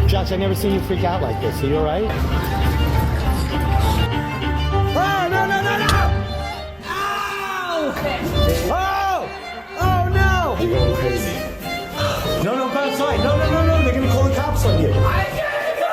Josh, I never seen you freak out like this. Are you all right? Oh, no, no, no, no! Ow! Oh! Oh, no! You're going crazy. No, no, go outside. No, no, no, no. They're going to call the cops on you. I can't go!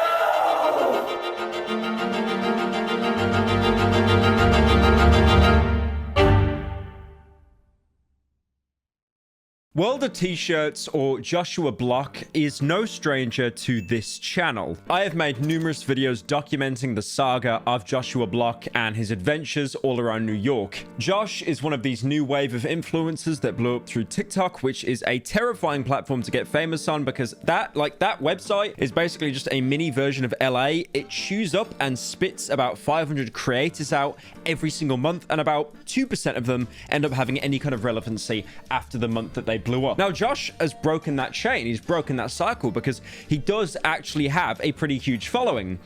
World of T-shirts, or Joshua Block, is no stranger to this channel. I have made numerous videos documenting the saga of Joshua Block and his adventures all around New York. Josh is one of these new wave of influencers that blew up through TikTok, which is a terrifying platform to get famous on because that website is basically just a mini version of LA. It chews up and spits about 500 creators out every single month, and about 2% of them end up having any kind of relevancy after the month that they blew up. Now, Josh has broken that chain. He's broken that cycle because he does actually have a pretty huge following.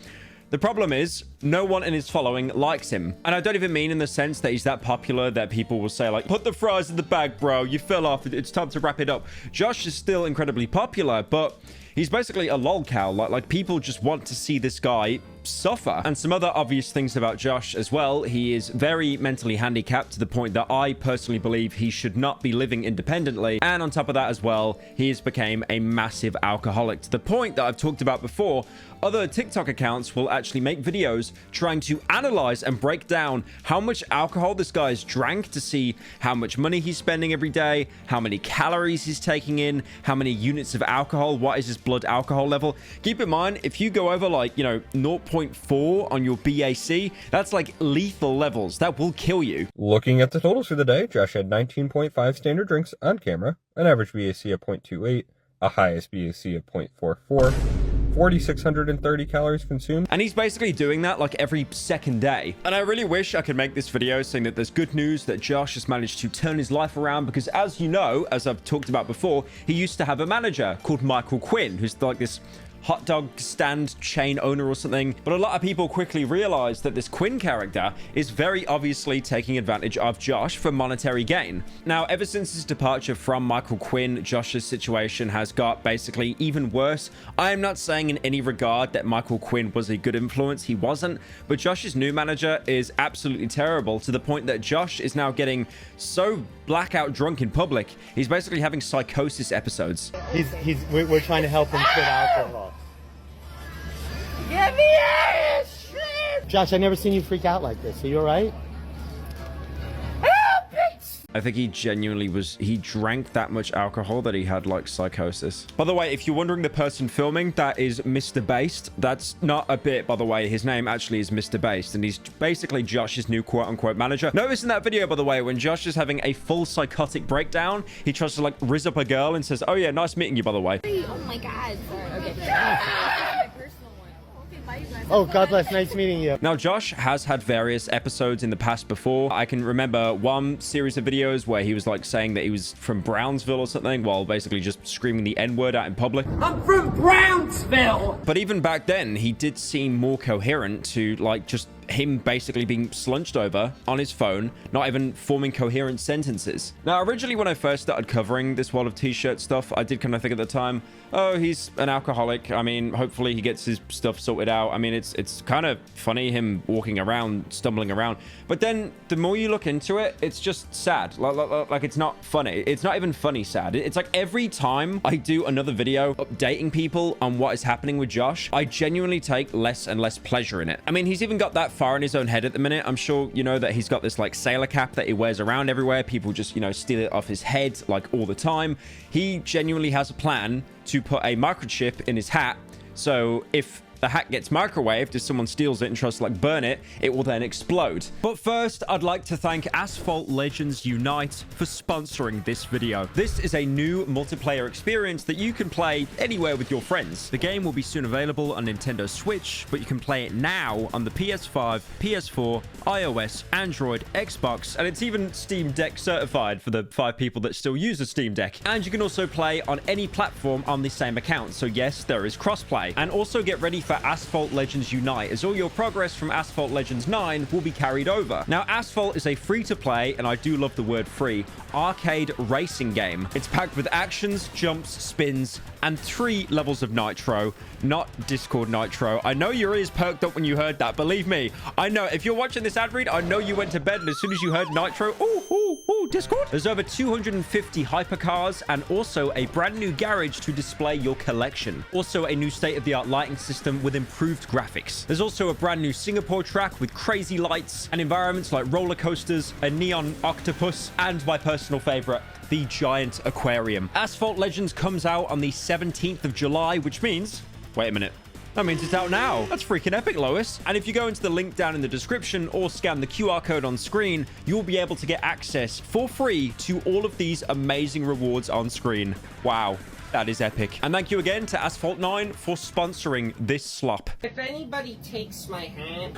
The problem is, no one in his following likes him. And I don't even mean in the sense that he's that popular that people will say, like, put the fries in the bag, bro. You fell off. It's time to wrap it up. Josh is still incredibly popular, but he's basically a lolcow. Like people just want to see this guy suffer. And some other obvious things about Josh as well. He is very mentally handicapped to the point that I personally believe he should not be living independently. And on top of that as well, he has become a massive alcoholic to the point that I've talked about before. Other TikTok accounts will actually make videos trying to analyze and break down how much alcohol this guy's drank to see how much money he's spending every day, how many calories he's taking in, how many units of alcohol, what is his blood alcohol level. Keep in mind, if you go over like, 0.4 on your BAC, that's like lethal levels. That will kill you. Looking at the totals for the day, Josh had 19.5 standard drinks on camera, an average BAC of 0.28, a highest BAC of 0.44, 4,630 calories consumed. And he's basically doing that like every second day. And I really wish I could make this video saying that there's good news that Josh has managed to turn his life around, because as you know, as I've talked about before, he used to have a manager called Michael Quinn, who's like this hot dog stand chain owner or something. But a lot of people quickly realized that this Quinn character is very obviously taking advantage of Josh for monetary gain. Now, ever since his departure from Michael Quinn, Josh's situation has got basically even worse. I am not saying in any regard that Michael Quinn was a good influence. He wasn't. But Josh's new manager is absolutely terrible, to the point that Josh is now getting so blackout drunk in public. He's basically having psychosis episodes. We're trying to help him quit alcohol. Get me out of here! Josh, I never seen you freak out like this. Are you all right? Help it! I think he genuinely he drank that much alcohol that he had like psychosis. By the way, if you're wondering the person filming, that is Mr. Based. That's not a bit, by the way. His name actually is Mr. Based, and he's basically Josh's new quote-unquote manager. Notice in that video, by the way, when Josh is having a full psychotic breakdown, he tries to like rizz up a girl and says, oh yeah, nice meeting you, by the way. Oh my god. Sorry. Okay. Oh, God bless. Nice meeting you. Now, Josh has had various episodes in the past before. I can remember one series of videos where he was like saying that he was from Brownsville or something, while basically just screaming the N-word out in public. I'm from Brownsville! But even back then, he did seem more coherent to like just him basically being slunched over on his phone, not even forming coherent sentences. Now, originally when I first started covering this World of T-shirt stuff, I did kind of think at the time, oh, he's an alcoholic. I mean, hopefully he gets his stuff sorted out. I mean, it's kind of funny him walking around, stumbling around. But then the more you look into it, it's just sad. Like it's not funny. It's not even funny sad. It's like every time I do another video updating people on what is happening with Josh, I genuinely take less and less pleasure in it. I mean, he's even got that far in his own head at the minute. I'm sure you know that he's got this like sailor cap that he wears around everywhere. People just, steal it off his head like all the time. He genuinely has a plan to put a microchip in his hat, so if the hat gets microwaved, if someone steals it and tries to like burn it, it will then explode. But first, I'd like to thank Asphalt Legends Unite for sponsoring this video. This is a new multiplayer experience that you can play anywhere with your friends. The game will be soon available on Nintendo Switch, but you can play it now on the PS5, PS4, iOS, Android, Xbox, and it's even Steam Deck certified for the 5 people that still use a Steam Deck. And you can also play on any platform on the same account. So yes, there is crossplay. And also get ready for for Asphalt Legends Unite, as all your progress from Asphalt Legends 9 will be carried over. Now, Asphalt is a free-to-play, and I do love the word free, arcade racing game. It's packed with actions, jumps, spins, and 3 levels of nitro, not Discord nitro. I know your ears perked up when you heard that. Believe me, I know. If you're watching this ad read, I know you went to bed, and as soon as you heard nitro, ooh, Discord. There's over 250 hypercars, and also a brand new garage to display your collection. Also, a new state-of-the-art lighting system with improved graphics. There's also a brand new Singapore track with crazy lights and environments like roller coasters, a neon octopus, and my personal favorite, the giant aquarium. Asphalt Legends comes out on the 17th of July, which means... Wait a minute. That means it's out now. That's freaking epic, Lois. And if you go into the link down in the description or scan the QR code on screen, you'll be able to get access for free to all of these amazing rewards on screen. Wow. That is epic. And thank you again to Asphalt 9 for sponsoring this slop. If anybody takes my hat,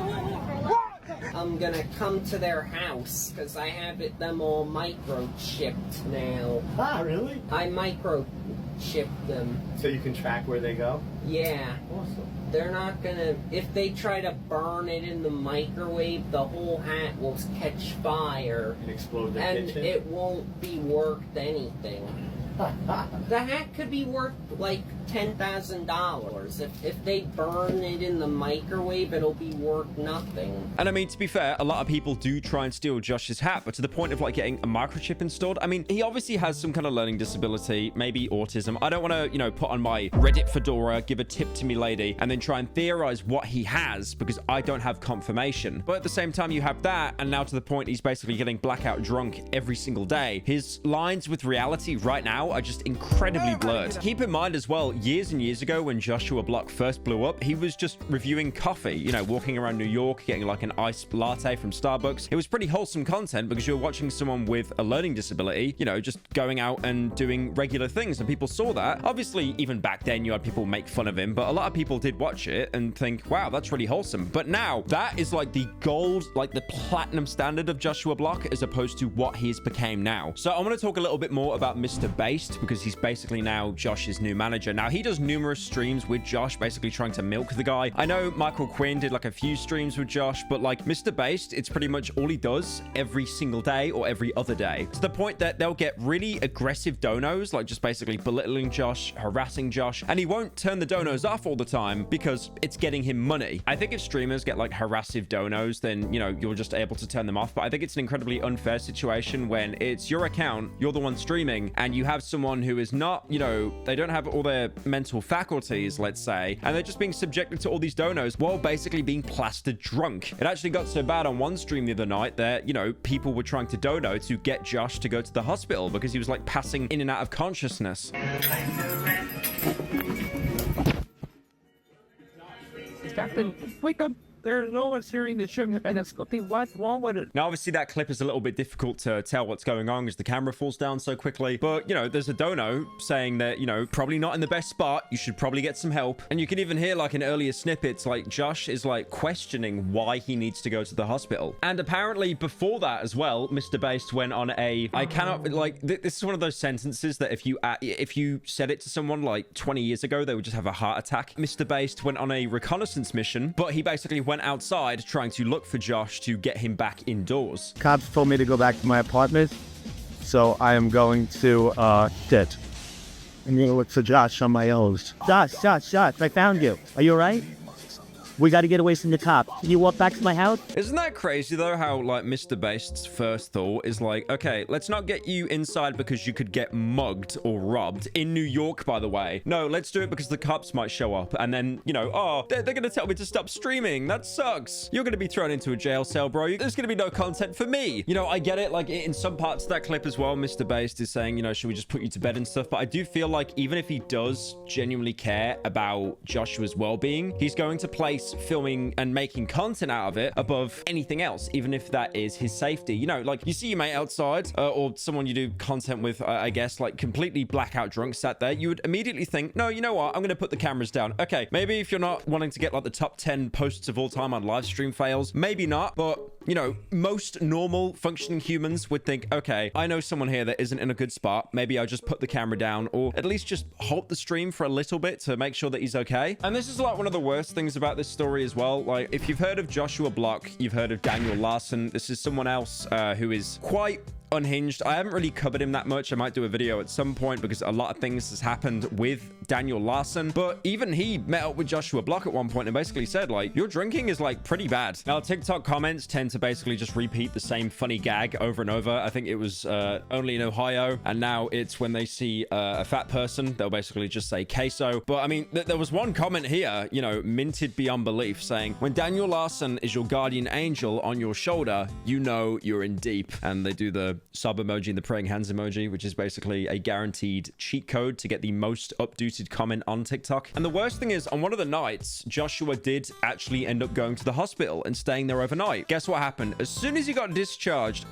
I'm gonna come to their house, because I have them all microchipped now. Ah, really? I microchipped them. So you can track where they go? Yeah. Awesome. They're not gonna... If they try to burn it in the microwave, the whole hat will catch fire. And explode the and kitchen? it won't be worth anything. The hat could be worth like $10,000. If they burn it in the microwave, it'll be worth nothing. And I mean, to be fair, a lot of people do try and steal Josh's hat, but to the point of like getting a microchip installed, I mean, he obviously has some kind of learning disability, maybe autism. I don't want to, you know, put on my Reddit fedora, give a tip to me lady, and then try and theorize what he has, because I don't have confirmation. But at the same time, you have that, and now to the point he's basically getting blackout drunk every single day. His lines with reality right now are just incredibly blurred. Keep in mind as well, years and years ago when Joshua Block first blew up, he was just reviewing coffee, you know, walking around New York, getting like an iced latte from Starbucks. It was pretty wholesome content because you were watching someone with a learning disability, you know, just going out and doing regular things, and people saw that. Obviously, even back then you had people make fun of him, but a lot of people did watch it and think, wow, that's really wholesome. But now that is like the gold, like the platinum standard of Joshua Block, as opposed to what he's became now. So I want to talk a little bit more about Mr. Based, because he's basically now Josh's new manager. Now, he does numerous streams with Josh, basically trying to milk the guy. I know Michael Quinn did like a few streams with Josh, but like Mr. Based, it's pretty much all he does every single day or every other day, to the point that they'll get really aggressive donos, like just basically belittling Josh, harassing Josh, and he won't turn the donos off all the time because it's getting him money. I think if streamers get like harassive donos, then, you know, you're just able to turn them off. But I think it's an incredibly unfair situation when it's your account, you're the one streaming, and you have someone who is not, you know, they don't have all their mental faculties, let's say, and they're just being subjected to all these donos while basically being plastered drunk. It actually got so bad on one stream the other night that, you know, people were trying to dono to get Josh to go to the hospital because he was like passing in and out of consciousness. Captain, wake up. There's no one steering the ship, and it's what's wrong with it? Now, obviously, that clip is a little bit difficult to tell what's going on as the camera falls down so quickly. But, you know, there's a dono saying that, you know, probably not in the best spot. You should probably get some help. And you can even hear, like, in earlier snippets, like, Josh is, like, questioning why he needs to go to the hospital. And apparently, before that as well, Mr. Based went on a... I cannot... Like, this is one of those sentences that if you said it to someone, like, 20 years ago, they would just have a heart attack. Mr. Based went on a reconnaissance mission, but he basically went outside trying to look for Josh to get him back indoors. Cops told me to go back to my apartment, so I am going to sit. I'm going to look for Josh on my own. Josh, I found you. Are you all right? We got to get away from the cops. Can you walk back to my house? Isn't that crazy, though, how, like, Mr. Based's first thought is like, okay, let's not get you inside because you could get mugged or robbed. In New York, by the way. No, let's do it because the cops might show up. And then, you know, oh, they're going to tell me to stop streaming. That sucks. You're going to be thrown into a jail cell, bro. There's going to be no content for me. You know, I get it. Like, in some parts of that clip as well, Mr. Based is saying, you know, should we just put you to bed and stuff? But I do feel like even if he does genuinely care about Joshua's well-being, he's going to place filming and making content out of it above anything else, even if that is his safety. You know, like, you see your mate outside or someone you do content with, I guess, like completely blackout drunk sat there, you would immediately think, no, you know what, I'm going to put the cameras down. Okay, maybe if you're not wanting to get like the top 10 posts of all time on live stream fails, maybe not, but you know, most normal functioning humans would think, okay, I know someone here that isn't in a good spot. Maybe I'll just put the camera down, or at least just halt the stream for a little bit to make sure that he's okay. And this is like one of the worst things about this story as well. Like, if you've heard of Joshua Block, you've heard of Daniel Larson. This is someone else who is quite unhinged. I haven't really covered him that much. I might do a video at some point because a lot of things has happened with Daniel Larson, but even he met up with Joshua Block at one point and basically said, like, your drinking is like pretty bad. Now, TikTok comments tend to basically just repeat the same funny gag over and over. I think it was only in Ohio, and now it's when they see a fat person, they'll basically just say queso. But I mean, there was one comment here, you know, minted beyond belief, saying, when Daniel Larson is your guardian angel on your shoulder, you know you're in deep. And they do the sub emoji and the praying hands emoji, which is basically a guaranteed cheat code to get the most updated comment on TikTok. And the worst thing is, on one of the nights, Joshua did actually end up going to the hospital and staying there overnight. Guess what happened? As soon as he got discharged,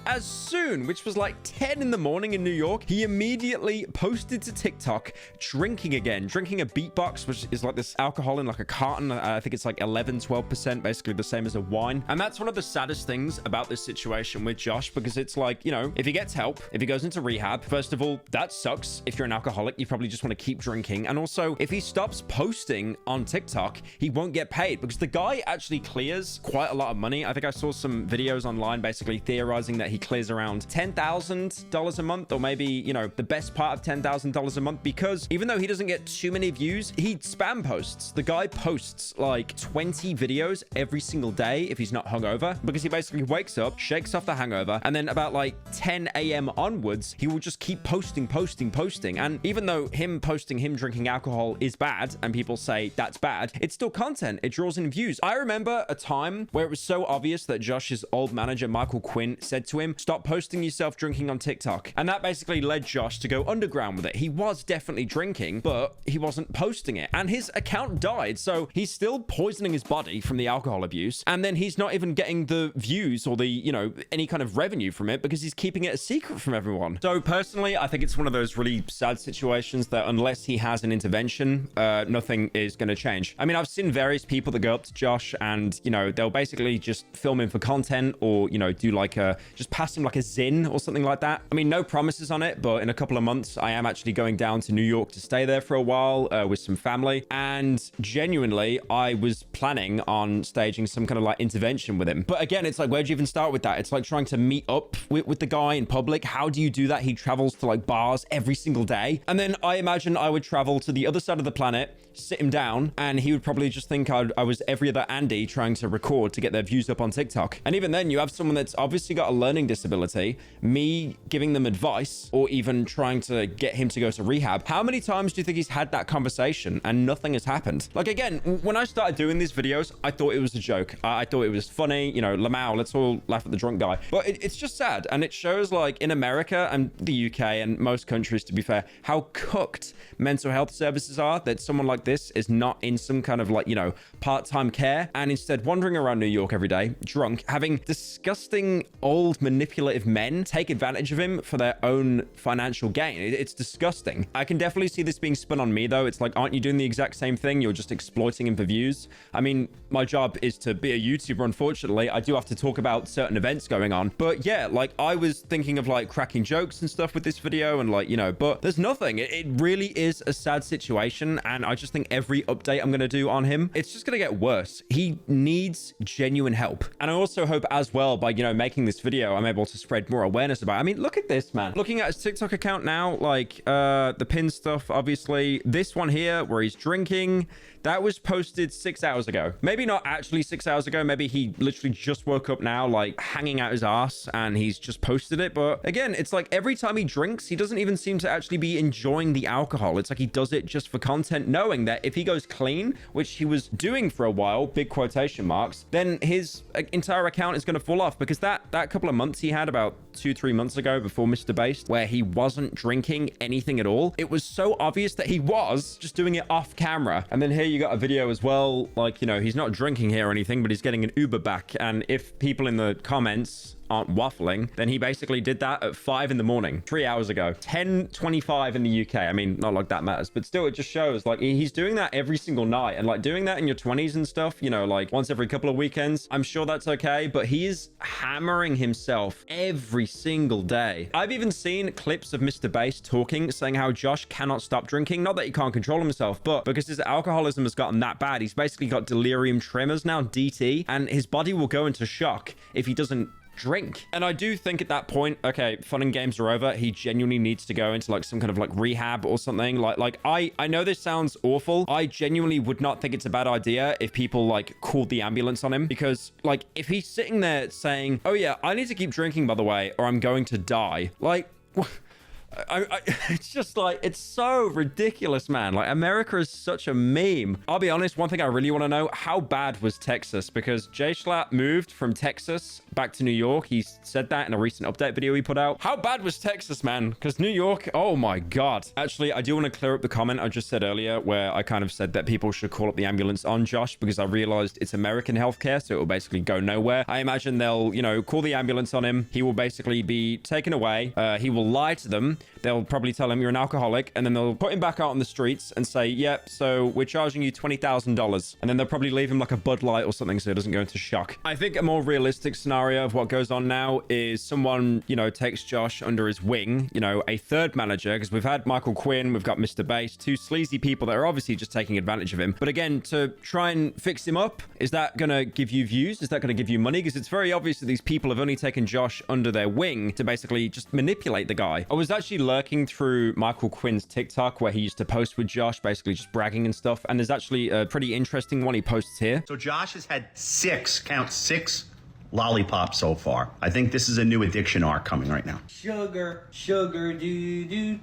which was like 10 in the morning in New York, he immediately posted to TikTok drinking again, drinking a beatbox, which is like this alcohol in like a carton. I think it's like 11-12%, basically the same as a wine. And that's one of the saddest things about this situation with Josh, because it's like, you know, if he gets help, if he goes into rehab, first of all, that sucks. If you're an alcoholic, you probably just want to keep drinking. And also, if he stops posting on TikTok, he won't get paid, because the guy actually clears quite a lot of money. I think I saw some videos online basically theorizing that he clears around $10,000 a month, or maybe, you know, the best part of $10,000 a month, because even though he doesn't get too many views, he spam posts. The guy posts like 20 videos every single day if he's not hungover, because he basically wakes up, shakes off the hangover, and then about like 10 a.m. onwards, he will just keep posting. And even though him posting him drinking alcohol is bad, and people say that's bad, it's still content. It draws in views. I remember a time where it was so obvious that Josh's old manager, Michael Quinn, said to him, stop posting yourself drinking on TikTok. And that basically led Josh to go underground with it. He was definitely drinking, but he wasn't posting it. And his account died. So he's still poisoning his body from the alcohol abuse. And then he's not even getting the views or the, you know, any kind of revenue from it, because he's keeping it a secret from everyone. So personally, I think it's one of those really sad situations that unless he has an intervention, nothing is going to change. I mean, I've seen various people that go up to Josh and, you know, they'll basically just film him for content, or, you know, do like just pass him like a Zin or something like that. I mean, no promises on it, but in a couple of months, I am actually going down to New York to stay there for a while with some family. And genuinely, I was planning on staging some kind of like intervention with him. But again, it's like, where'd you even start with that? It's like trying to meet up with the guy in public. How do you do that? He travels to like bars every single day. And then I imagine I would travel to the other side of the planet, sit him down, and he would probably just think I was every other Andy trying to record to get their views up on TikTok. And even then, you have someone that's obviously got a learning disability, me giving them advice, or even trying to get him to go to rehab. How many times do you think he's had that conversation and nothing has happened? Like, again, when I started doing these videos, I thought it was a joke. I thought it was funny, you know, Lamau, let's all laugh at the drunk guy. But it's just sad. And it shows, like, in America and the UK and most countries, to be fair, how cooked mental health services are, that someone like this is not in some kind of, like, you know, part-time care, and instead wandering around New York every day, drunk, having disgusting old manipulative men take advantage of him for their own financial gain. It's disgusting. I can definitely see this being spun on me, though. It's like, aren't you doing the exact same thing? You're just exploiting him for views. I mean, my job is to be a YouTuber, unfortunately. I do have to talk about certain events going on. But yeah, like, I was thinking of, like, cracking jokes and stuff with this video, and, like, you know, but there's nothing. It really is a sad situation, and I just think every update I'm going to do on him, it's just going to get worse. He needs genuine help. And I also hope as well, by, you know, making this video, I'm able to spread more awareness about it. I mean, look at this, man. Looking at his TikTok account now, like, the pin stuff, obviously. This one here, where he's drinking, that was posted 6 hours ago. Maybe not actually 6 hours ago. Maybe he literally just woke up now, like, hanging out his ass, and he's just posted it. But again, it's like every time he drinks, he doesn't even seem to actually be enjoying the alcohol. It's like he does it just for content, knowing that if he goes clean, which he was doing for a while, big quotation marks, then his entire account is going to fall off, because that couple of months he had about 2-3 months ago before Mr. Based, where he wasn't drinking anything at all, it was so obvious that he was just doing it off camera. And then here you got a video as well, like, you know, he's not drinking here or anything, but he's getting an Uber back. And if people in the comments aren't waffling, then he basically did that at 5 in the morning, 3 hours ago. 10:25 in the UK. I mean, not like that matters, but still, it just shows like he's doing that every single night. And like doing that in your 20s and stuff, you know, like once every couple of weekends, I'm sure that's okay. But he is hammering himself every single day. I've even seen clips of Mr. Bass talking, saying how Josh cannot stop drinking. Not that he can't control himself, but because his alcoholism has gotten that bad, he's basically got delirium tremors now, DT, and his body will go into shock if he doesn't drink. And I do think at that point, okay, fun and games are over. He genuinely needs to go into like some kind of like rehab or something. Like I know this sounds awful. I genuinely would not think it's a bad idea if people like called the ambulance on him, because like if he's sitting there saying, oh yeah, I need to keep drinking by the way, or I'm going to die. Like, it's just like, it's so ridiculous, man. Like, America is such a meme. I'll be honest, one thing I really want to know, how bad was Texas? Because Jay Shluk moved from Texas back to New York. He said that in a recent update video he put out. How bad was Texas, man? Because New York, oh my God. Actually, I do want to clear up the comment I just said earlier where I kind of said that people should call up the ambulance on Josh, because I realized it's American healthcare, so it will basically go nowhere. I imagine they'll, you know, call the ambulance on him. He will basically be taken away. He will lie to them. They'll probably tell him you're an alcoholic, and then they'll put him back out on the streets and say, yep, so we're charging you $20,000. And then they'll probably leave him like a Bud Light or something so he doesn't go into shock. I think a more realistic scenario of what goes on now is someone, you know, takes Josh under his wing, you know, a third manager, because we've had Michael Quinn, we've got Mr. Bass, two sleazy people that are obviously just taking advantage of him. But again, to try and fix him up, is that going to give you views? Is that going to give you money? Because it's very obvious that these people have only taken Josh under their wing to basically just manipulate the guy. I was actually lurking through Michael Quinn's TikTok where he used to post with Josh, basically just bragging and stuff. And there's actually a pretty interesting one he posts here. So Josh has had six lollipops so far. I think this is a new addiction arc coming right now. Sugar, sugar, do,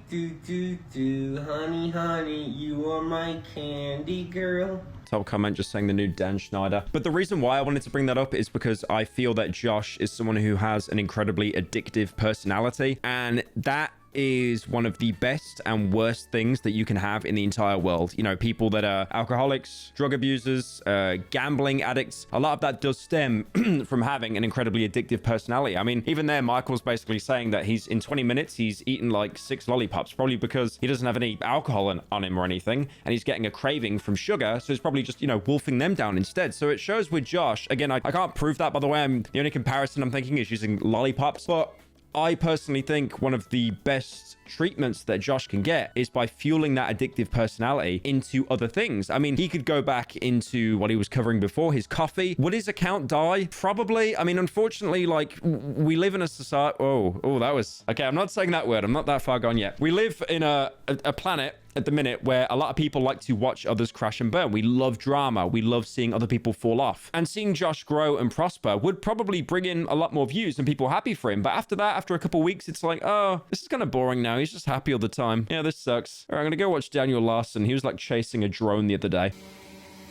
honey, honey, you are my candy girl. Top comment just saying the new Dan Schneider. But the reason why I wanted to bring that up is because I feel that Josh is someone who has an incredibly addictive personality, and that is one of the best and worst things that you can have in the entire world. You know, people that are alcoholics, drug abusers, gambling addicts, a lot of that does stem from having an incredibly addictive personality. I mean, even there, Michael's basically saying that he's in 20 minutes, he's eaten like 6 lollipops, probably because he doesn't have any alcohol on him or anything, and he's getting a craving from sugar, so he's probably just, you know, wolfing them down instead. So it shows with Josh, again, I can't prove that, by the way. The only comparison I'm thinking is using lollipops, but I personally think one of the best treatments that Josh can get is by fueling that addictive personality into other things. I mean, he could go back into what he was covering before, his coffee. Would his account die? Probably. I mean, unfortunately, like, we live in a society... Oh, that was... Okay, I'm not saying that word. I'm not that far gone yet. We live in a planet at the minute where a lot of people like to watch others crash and burn. We love drama. We love seeing other people fall off. And seeing Josh grow and prosper would probably bring in a lot more views and people happy for him. But after that, after a couple of weeks, it's like, oh, this is kind of boring now. He's just happy all the time. Yeah, this sucks. All right, I'm going to go watch Daniel Larson. He was like chasing a drone the other day.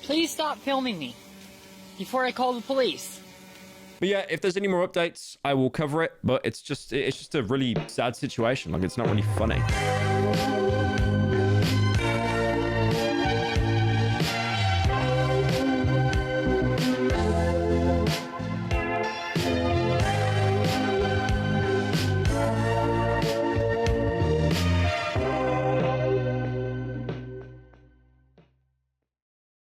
Please stop filming me before I call the police. But yeah, if there's any more updates, I will cover it. But it's just a really sad situation. Like, it's not really funny.